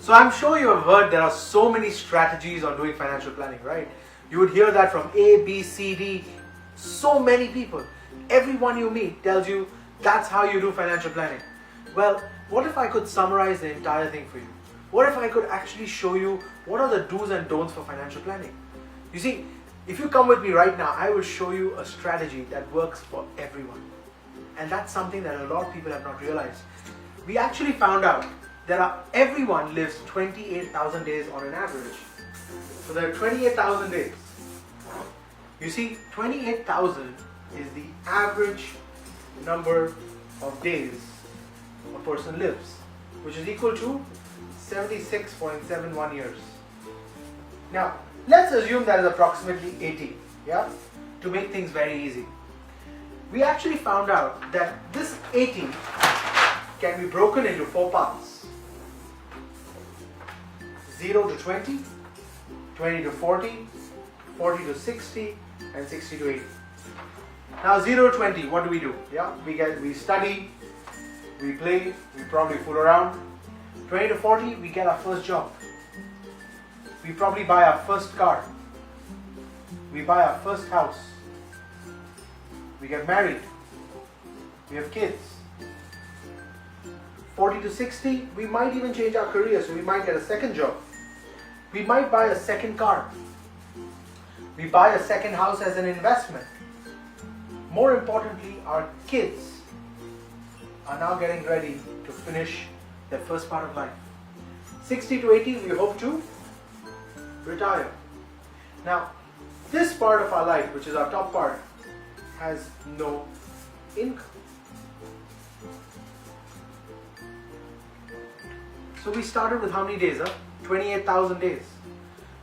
So I'm sure you have heard there are so many strategies on doing financial planning, right? You would hear that from A, B, C, D, so many people. Everyone you meet tells you that's how you do financial planning. Well, what if I could summarize the entire thing for you? What if I could actually show you what are the do's and don'ts for financial planning? You see, if you come with me right now, I will show you a strategy that works for everyone. And that's something that a lot of people have not realized. We actually found out that everyone lives 28,000 days on an average. So there are 28,000 days. You see, 28,000 is the average number of days a person lives, which is equal to 76.71 years. Now, let's assume that is approximately 80, yeah? To make things very easy. We actually found out that this 80 can be broken into 4 parts. 0 to 20, 20 to 40, 40 to 60, and 60 to 80. Now 0 to 20, what do? Yeah, we study, we play, we probably fool around. 20 to 40, we get our first job. We probably buy our first car. We buy our first house. We get married. We have kids. 40 to 60, we might even change our career, so we might get a second job. We might buy a second car. We buy a second house as an investment. More importantly, our kids are now getting ready to finish their first part of life. 60 to 80, we hope to retire. Now, this part of our life, which is our top part, has no income. So we started with how many days? 28,000 days.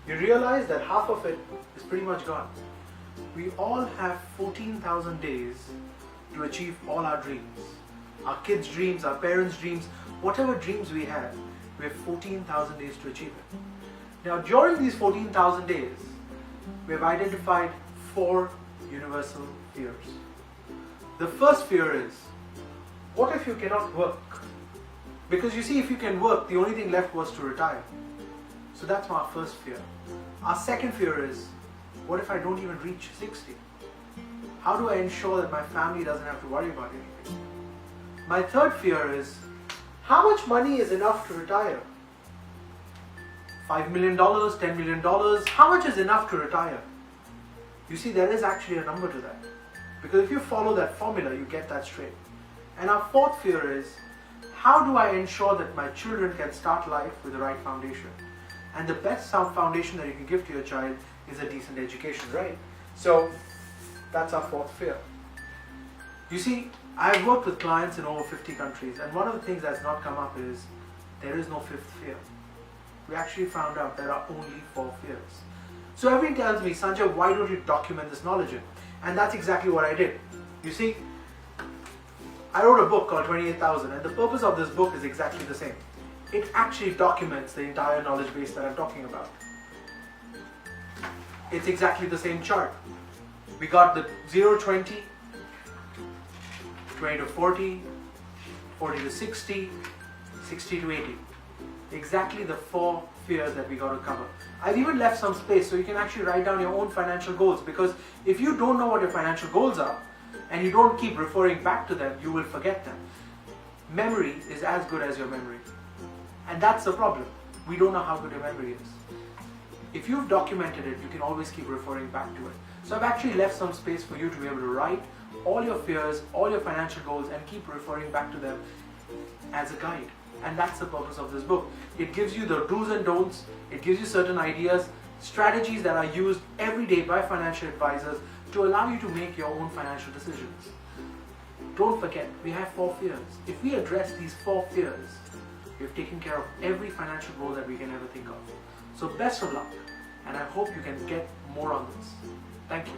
You realize that half of it is pretty much gone. We all have 14,000 days to achieve all our dreams. Our kids' dreams, our parents' dreams, whatever dreams we have 14,000 days to achieve it. Now, during these 14,000 days, we have identified 4 universal fears. The first fear is, what if you cannot work? Because you see, if you can work, the only thing left was to retire. So that's our first fear. Our second fear is, what if I don't even reach 60? How do I ensure that my family doesn't have to worry about anything? My third fear is, how much money is enough to retire? $5 million, $10 million, how much is enough to retire? You see, there is actually a number to that. Because if you follow that formula, you get that straight. And our fourth fear is, how do I ensure that my children can start life with the right foundation? And the best foundation that you can give to your child is a decent education, right? So that's our fourth fear. You see, I've worked with clients in over 50 countries, and one of the things that's not come up is there is no fifth fear. We actually found out there are only 4 fears. So everyone tells me, Sanjay, why don't you document this knowledge in? And that's exactly what I did. You see, I wrote a book called 28,000, and the purpose of this book is exactly the same. It actually documents the entire knowledge base that I'm talking about. It's exactly the same chart. We got the 0 to 20, 20 to 40, 40 to 60, 60 to 80. Exactly the 4 fears that we got to cover. I've even left some space so you can actually write down your own financial goals, because if you don't know what your financial goals are and you don't keep referring back to them, you will forget them. Memory is as good as your memory. And that's the problem. We don't know how good your memory is. If you've documented it, you can always keep referring back to it. So I've actually left some space for you to be able to write all your fears, all your financial goals, and keep referring back to them as a guide. And that's the purpose of this book. It gives you the do's and don'ts. It gives you certain ideas, strategies that are used every day by financial advisors to allow you to make your own financial decisions. Don't forget, we have 4 fears. If we address these 4 fears, we've taken care of every financial goal that we can ever think of. So best of luck, and I hope you can get more on this. Thank you.